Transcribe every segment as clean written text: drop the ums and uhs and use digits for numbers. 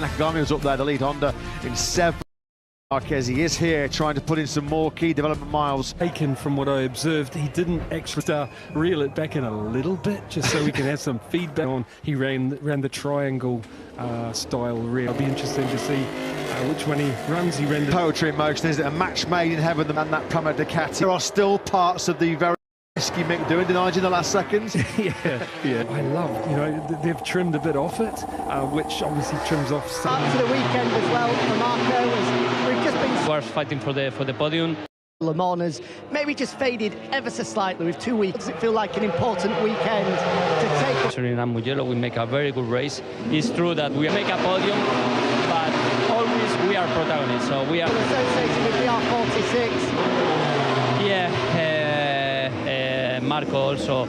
Nakagami was up there, the lead Honda in 7. Marquez, he is here trying to put in some more key development miles. Taken from what I observed, he didn't actually reel it back in a little bit just so we can have some feedback on. He ran the triangle style reel. It'll be interesting to see which one he runs. He ran the poetry in motion. Is it a match made in heaven, and that Pramac Ducati? There are still parts of the very risky Mick doing, denied in the last seconds. yeah. I love, they've trimmed a bit off it, which obviously trims off some. After the weekend as well for Marco, we've just been fighting for the podium. Le Mans has maybe just faded ever so slightly with 2 weeks. Does it feel like an important weekend to take? In Mugello, we make a very good race. It's true that we make a podium, but always we are protagonists. So we are associated with the R46. Yeah. Marco also,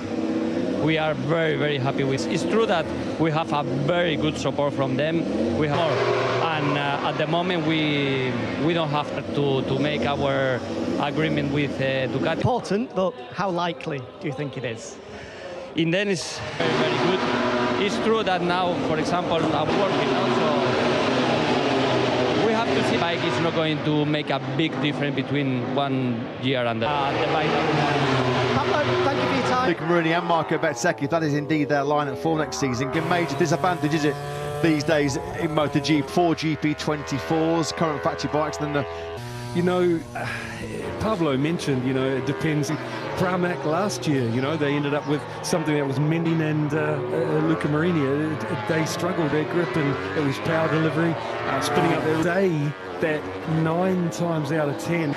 we are very happy with. It's true that we have a very good support from them. We have more, and at the moment we don't have to make our agreement with Ducati. Important, but how likely do you think it is? In the end, it's very good. It's true that now, for example, I'm working also. We have to see the bike is not going to make a big difference between 1 year and the bike. Pablo, thank you for your time. Luca Marini and Marco Bezzecchi, if that is indeed their lineup for next season, give major disadvantage, is it, these days in MotoGP? 4 GP24s, current factory bikes, then the... Pablo mentioned, it depends. Pramac last year, they ended up with something that was Mendin and Luca Marini. They struggled their grip, and it was power delivery, spinning up their day. That 9 times out of 10,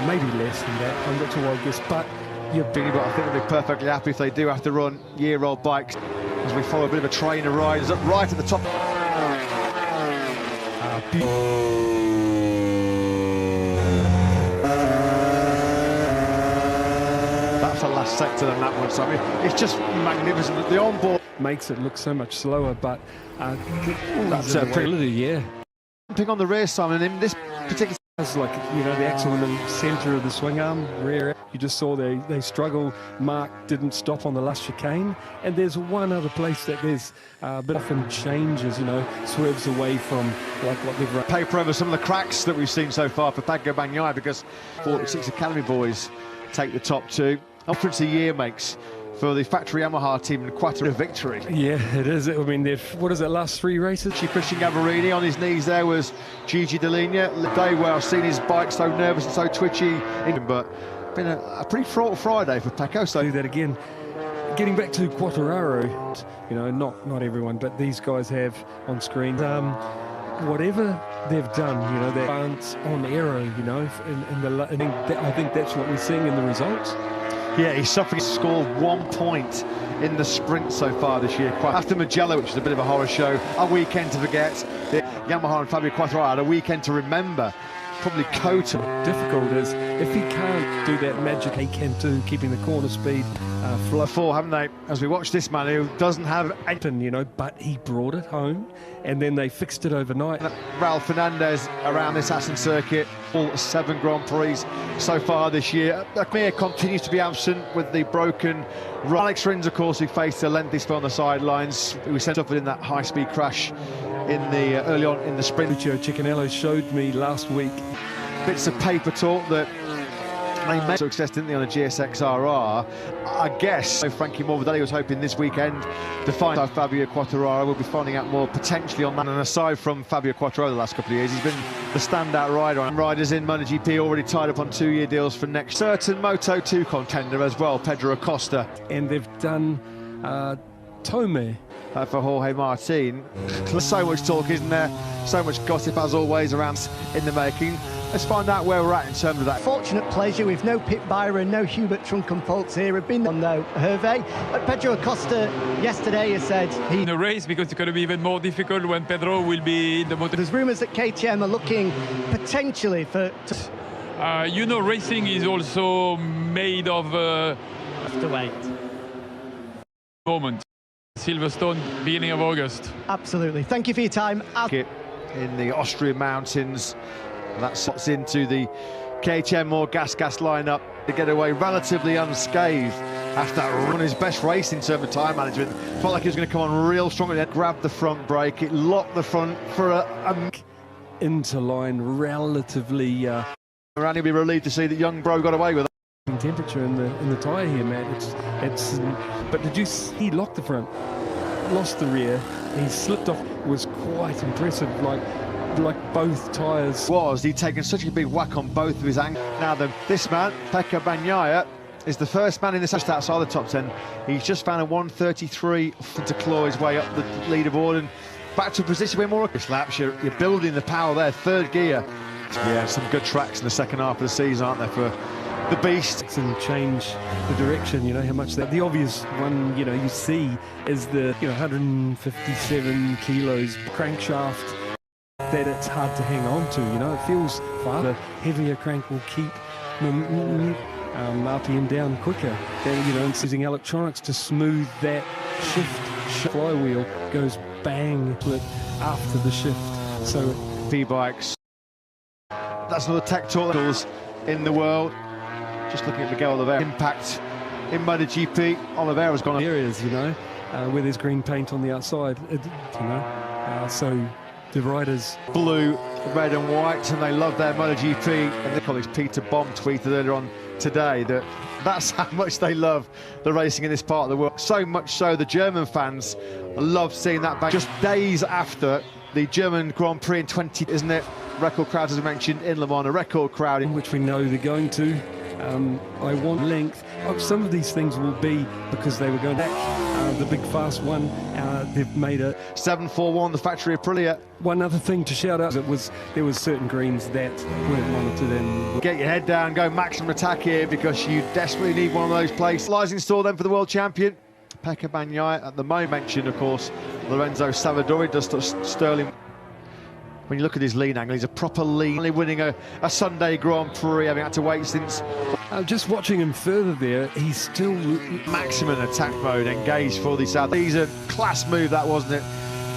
maybe less than that, that's all I guess, but you're big. But I think they'll be perfectly happy if they do have to run year-old bikes, as we follow a bit of a trainer ride. Up right at the top. That's the last sector than that one, so I mean, it's just magnificent. The onboard makes it look so much slower, but that's a pretty, yeah. Jumping on the rear, Simon, in this particular... It's like, the axle in the centre of the swing arm, rear. You just saw they struggle. Mark didn't stop on the last chicane. And there's one other place that there's a bit often changes, swerves away from like what they've run. Paper over some of the cracks that we've seen so far for Paco Bagnaia, because 46 Academy boys take the top 2. Difference a year makes for the factory Yamaha team and quite a victory. Yeah, it is. I mean, what is it, last 3 races? Christian Gavarini on his knees there was Gigi Dall'Igna. The day where I've seen his bike so nervous and so twitchy, but been a pretty fraught Friday for Paco. So do that again. Getting back to Quartararo, not everyone, but these guys have on screen. Whatever they've done, their balance on aero, I think that's what we're seeing in the results. Yeah, he's suffering. Scored 1 point in the sprint so far this year. After Mugello, which was a bit of a horror show, a weekend to forget. Yamaha and Fabio Quartararo had a weekend to remember. Probably Kota. Difficult is if he can't do that magic he can do, keeping the corner speed flow. Before, haven't they? As we watch this man who doesn't have but he brought it home, and then they fixed it overnight. Raul Fernandez around this Assen circuit, all 7 Grand Prix so far this year. Mir continues to be absent with the broken. Alex Rins, of course, who faced a lengthy spell on the sidelines, who was sent off in that high-speed crash in the early on in the sprint. Ciccinello showed me last week bits of paper talk that they made success, didn't they, on a GSX-RR? I guess Frankie Morbidelli was hoping this weekend to find out Fabio Quartararo. We'll be finding out more potentially on that. And aside from Fabio Quartararo the last couple of years, he's been the standout rider. And riders in MotoGP already tied up on 2-year deals for next. Certain Moto2 contender as well, Pedro Acosta. And they've done Tome. For Jorge Martin. There's so much talk, isn't there? So much gossip, as always, around in the making. Let's find out where we're at in terms of that. Fortunate pleasure with no Pit Byron, no Hubert Trunkenpoltz here. Have been on though, Hervé. But Pedro Acosta yesterday has said in a race, because it's going to be even more difficult when Pedro will be in the motor. There's rumours that KTM are looking potentially for. Racing is also made of. Have to wait. Moment. Silverstone, beginning of August. Absolutely. Thank you for your time. In the Austrian mountains, that slots into the KTM more gas lineup. to get away relatively unscathed after that run. His best race in terms of time management. Felt like he was going to come on real strong. It grabbed the front brake, it locked the front for a into line relatively. Around, he'll be relieved to see that young bro got away with it. Temperature in the tyre here, Matt. It's. But did you see he locked the front, lost the rear, he slipped off. Was quite impressive. Like both tyres. He'd taken such a big whack on both of his ankles. Now this man, Pekka Bagnaia, is the first man in this just outside the top 10. He's just found a 1:33 to claw his way up the leaderboard and back to a position where more laps. You're building the power there. Third gear. Yeah, some good tracks in the second half of the season, aren't there, for the beast? And change the direction, you know, how much that. The obvious one, you know, you see is the 157 kilos crankshaft that it's hard to hang on to, you know. It feels far. The heavier crank will keep RPM down quicker. Then, you know, and using electronics to smooth that shift. Flywheel goes bang after the shift. So P-bikes. That's another tech tools in the world. Just looking at Miguel Oliveira. Impact in MotoGP. Oliveira's gone areas, you know, where there's green paint on the outside, you know. So the riders blue, red and white, and they love their MotoGP. And their colleagues Peter Bomb tweeted earlier on today that that's how much they love the racing in this part of the world. So much so the German fans love seeing that back. Just days after the German Grand Prix in 20, isn't it? Record crowd, as I mentioned, in Le Mans, a record crowd. In which we know they're going to. I want length. Some of these things will be because they were going back. The big fast one, they've made it 741, the factory Aprilia. One other thing to shout out, there was certain greens that weren't monitored and get your head down, go maximum attack here because you desperately need one of those places. Lies in store then for the world champion Pekka Bagnaia. At the moment mentioned, of course, Lorenzo Savadori does Sterling. When you look at his lean angle, he's a proper lean, only winning a Sunday Grand Prix, having had to wait since. Just watching him further there, he's still maximum attack mode, engaged for the South. He's a class move, that wasn't it,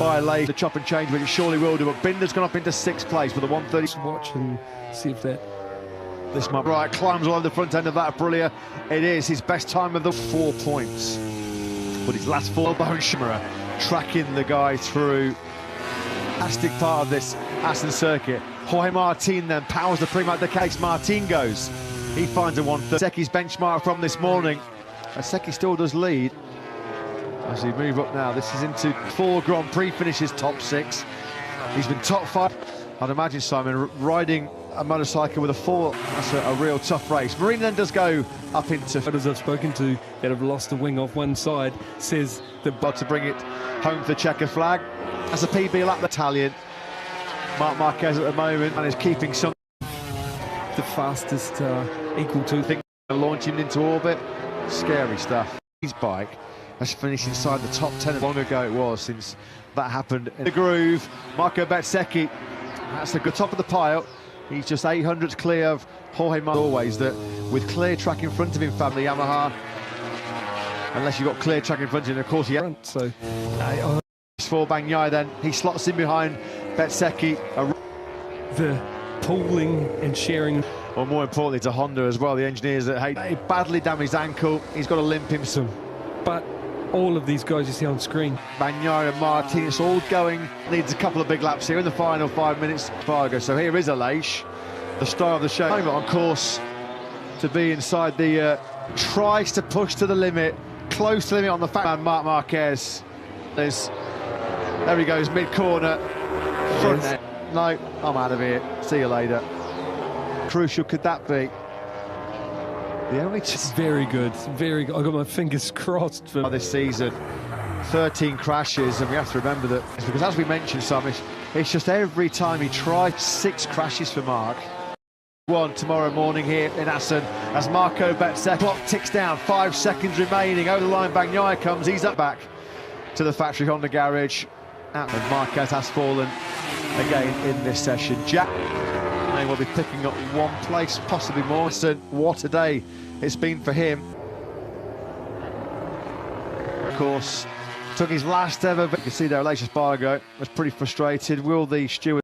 by Lay. The chop and change, which it surely will do. But Binder's gone up into 6th place with a 130. Watch and see if that. This might right climbs all over the front end of that Aprilia. It is his best time of the 4 points. But his last 4, Bone Shimmerer tracking the guy through. Fantastic part of this Assen circuit. Jorge Martin then powers the Prima de case. Martin goes. He finds a 130. Secchi's benchmark from this morning. Secchi still does lead. As we move up now, this is into 4 Grand Prix finishes, top 6. He's been top 5. I'd imagine, Simon, riding a motorcycle with a 4, that's a real tough race. Marina then does go up into... As I've spoken to that have lost the wing off one side, says the... But to bring it home for the checker flag. That's a PB lap Italian. Marc Marquez at the moment and is keeping some. The fastest equal to. I think launching into orbit. Scary stuff. His bike has finished inside the top 10. Long ago it was since that happened. In the groove, Marco Bezzecchi. That's the good top of the pile. He's just 800s clear of Jorge Martin. Always that with clear track in front of him, family Yamaha. Unless you've got clear track in front of him, of course, yeah. So. For Bagnaia then, he slots in behind Bezzecchi. The pooling and sharing. Or more importantly to Honda as well, the engineers that hate. He badly damaged ankle, he's got to limp him some. But all of these guys you see on screen. Bagnaia and Martin, it's all going, needs a couple of big laps here in the final 5 minutes. Fargo. So here is Aleix, the star of the show. On course to be inside the, tries to push to the limit, close to the limit on the fat man, Marc Marquez. There he goes, mid-corner, front net. No, I'm out of here. See you later. Crucial could that be? The only very good, very good. I got my fingers crossed for this season. 13 crashes, and we have to remember that because, as we mentioned, Sam, it's just every time he tries. 6 crashes for Mark. 1 tomorrow morning here in Assen as Marco Bezzecchi. Clock ticks down, 5 seconds remaining. Over the line, Bagnaia comes. He's up back to the factory Honda garage. And Marquez has fallen again in this session. Jack may well be picking up 1 place, possibly more. So what a day it's been for him. Of course, took his last ever, but you can see there, Aleix Espargo was pretty frustrated. Will the steward